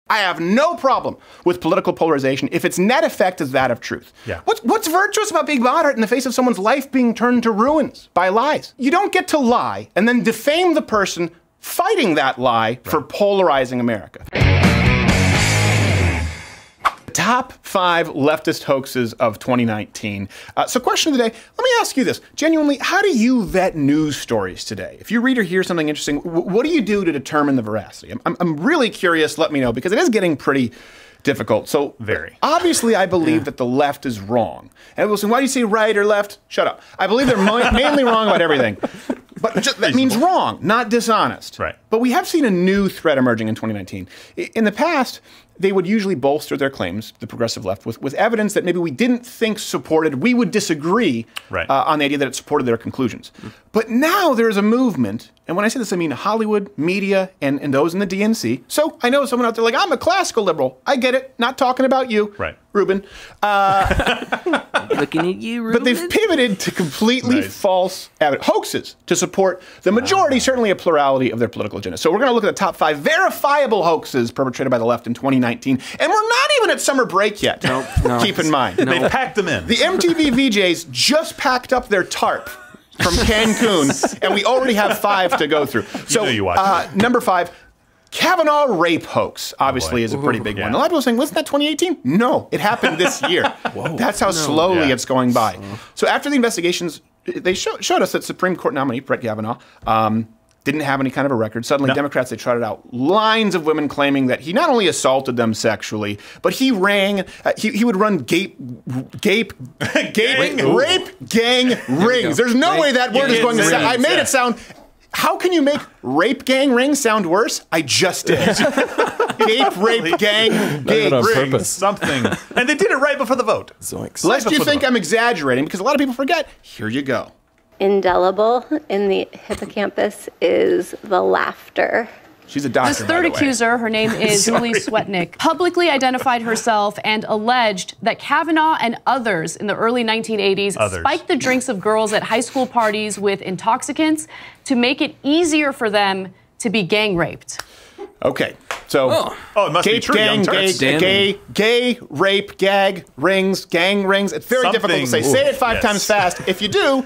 I have no problem with political polarization if its net effect is that of truth. Yeah. What's virtuous about being moderate in the face of someone's life being turned to ruins by lies? You don't get to lie and then defame the person fighting that lie for polarizing America. Top 5 leftist hoaxes of 2019. So question of the day, let me ask you this. Genuinely, how do you vet news stories today? If you read or hear something interesting, what do you do to determine the veracity? I'm really curious, let me know, because it is getting pretty difficult. So obviously I believe that the left is wrong. And everyone's saying, why do you say right or left? Shut up. I believe they're mainly wrong about everything. But that means wrong, not dishonest. Right. But we have seen a new threat emerging in 2019. In the past, they would usually bolster their claims, the progressive left, with evidence that maybe we didn't think supported, we would disagree on the idea that it supported their conclusions. But now there's a movement, and when I say this, I mean Hollywood, media, and those in the DNC. So I know someone out there like, I'm a classical liberal. I get it, not talking about you, Ruben. Looking at you, Ruben. But they've pivoted to completely false hoaxes to support the majority, certainly a plurality of their political agenda. So we're going to look at the top 5 verifiable hoaxes perpetrated by the left in 2019. And we're not even at summer break yet. No. Keep in mind. They packed them in. The MTV VJs just packed up their tarp from Cancun, and we already have 5 to go through. So you watch number 5, Kavanaugh rape hoax, obviously, is a pretty big one. A lot of people are saying, wasn't that 2018? No, it happened this year. That's how slowly it's going by. So after the investigations, they showed us that Supreme Court nominee Brett Kavanaugh didn't have any kind of a record. Suddenly, Democrats, they trotted out lines of women claiming that he not only assaulted them sexually, but he rang, he would run rape gang rings. There's no way that word is going to sound. I made it sound. How can you make rape gang rings sound worse? I just did. Rape gang rings. Something. And they did it right before the vote. Lest you think I'm exaggerating, because a lot of people forget. Here you go. Indelible in the hippocampus is the laughter. She's a doctor. This third accuser, her name is Julie Swetnick, publicly identified herself and alleged that Kavanaugh and others in the early 1980s spiked the drinks of girls at high school parties with intoxicants to make it easier for them to be gang raped. Okay, so it must be true. Gay, rape, gag, rings, gang rings. It's very difficult to say. Say it 5 times fast. If you do,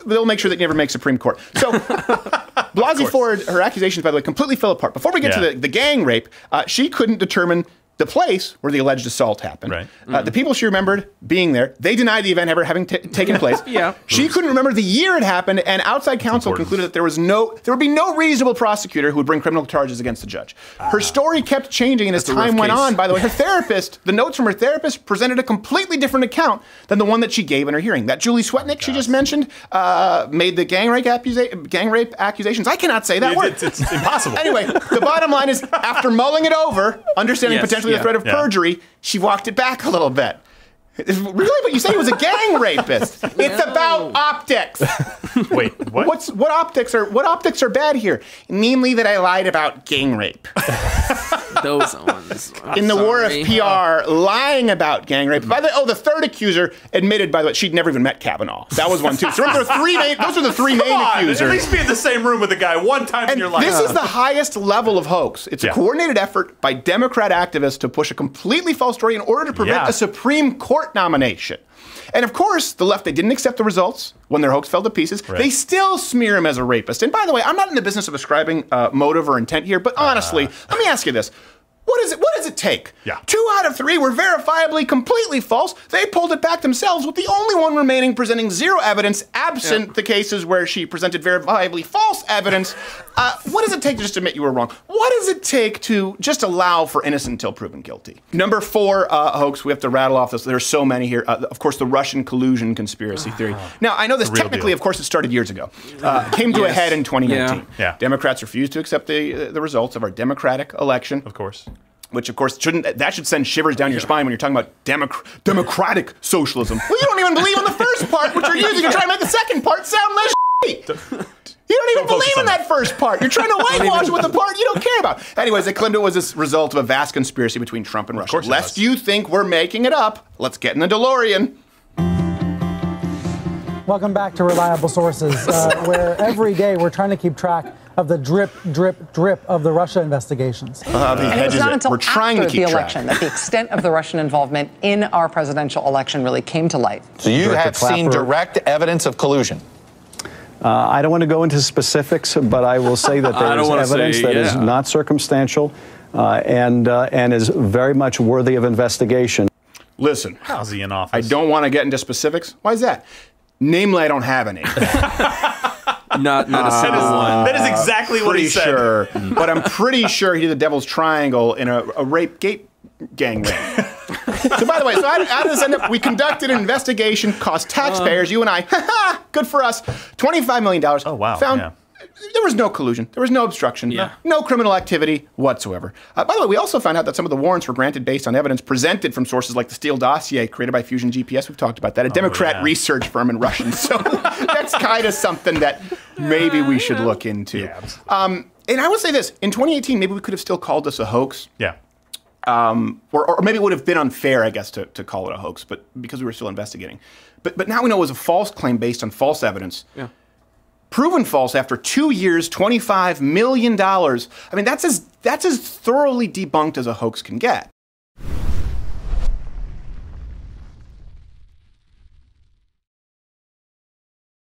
they'll make sure that you never make Supreme Court. So Blasey Ford, her accusations, by the way, completely fell apart. Before we get to the gang rape, she couldn't determine the place where the alleged assault happened. The people she remembered being there, they denied the event ever having taken place. She couldn't remember the year it happened, and outside counsel concluded that there would be no reasonable prosecutor who would bring criminal charges against the judge. Her story kept changing, and as time went on, by the way, her therapist, the notes from her therapist presented a completely different account than the one that she gave in her hearing. That Julie Swetnick she just mentioned made the gang rape accusations. I cannot say that word. It's impossible. Anyway, the bottom line is, after mulling it over, understanding potentially the threat of perjury, she walked it back a little bit. Really? But you said he was a gang rapist. It's about optics. Wait, what? What optics are bad here? Namely that I lied about gang rape. Those ones. In the war of PR, lying about gang rape. By the way, the third accuser admitted, by the way, she'd never even met Kavanaugh. That was one too. So remember, those are the 3 main accusers. At least be in the same room with the guy one time in your life. This is the highest level of hoax. It's a coordinated effort by Democrat activists to push a completely false story in order to prevent a Supreme Court nomination. And of course, the left, they didn't accept the results when their hoax fell to pieces. They still smear him as a rapist. And by the way, I'm not in the business of ascribing motive or intent here, but honestly, let me ask you this. What does it take? 2 out of 3 were verifiably completely false. They pulled it back themselves, with the only one remaining presenting 0 evidence, absent the cases where she presented verifiably false evidence. What does it take to just admit you were wrong? What does it take to just allow for innocent until proven guilty? Number 4 hoax, we have to rattle off this. There's so many here. Of course, the Russian collusion conspiracy theory. Now, I know this technically, of course, it started years ago. Came to a head in 2019. Democrats refused to accept the results of our democratic election. Of course. Which, of course, that should send shivers down your spine when you're talking about democratic socialism. Well, you don't even believe in the first part, which you're using to try to make the second part sound less shitty. You don't even believe in that first part. You're trying to whitewash it with the part you don't care about. Anyways, they claimed it was this result of a vast conspiracy between Trump and Russia. Lest you think we're making it up, let's get in the DeLorean. Welcome back to Reliable Sources, where every day we're trying to keep track of the drip, drip, drip of the Russia investigations. And it was not until after the election that the extent of the Russian involvement in our presidential election really came to light. So you have seen direct evidence of collusion? I don't want to go into specifics, but I will say that there is evidence that is not circumstantial and is very much worthy of investigation. Listen, how's he in office? I don't want to get into specifics. Why is that? Namely, I don't have any. Not a single one. That is exactly what he said. Sure, but I'm pretty sure he did the Devil's Triangle in a rape gang ring. So by the way, how does this end up? We conducted an investigation, cost taxpayers, you and I, good for us, $25 million. Oh, wow. Found there was no collusion. There was no obstruction. No criminal activity whatsoever. By the way, we also found out that some of the warrants were granted based on evidence presented from sources like the Steele dossier created by Fusion GPS. We've talked about that. A Democrat research firm in Russian. So that's kind of something that maybe we should look into. And I would say this. In 2018, maybe we could have still called this a hoax. Yeah. Or maybe it would have been unfair, I guess, to call it a hoax, but because we were still investigating. But now we know it was a false claim based on false evidence. Yeah. Proven false after 2 years, $25 million. I mean, that's as thoroughly debunked as a hoax can get.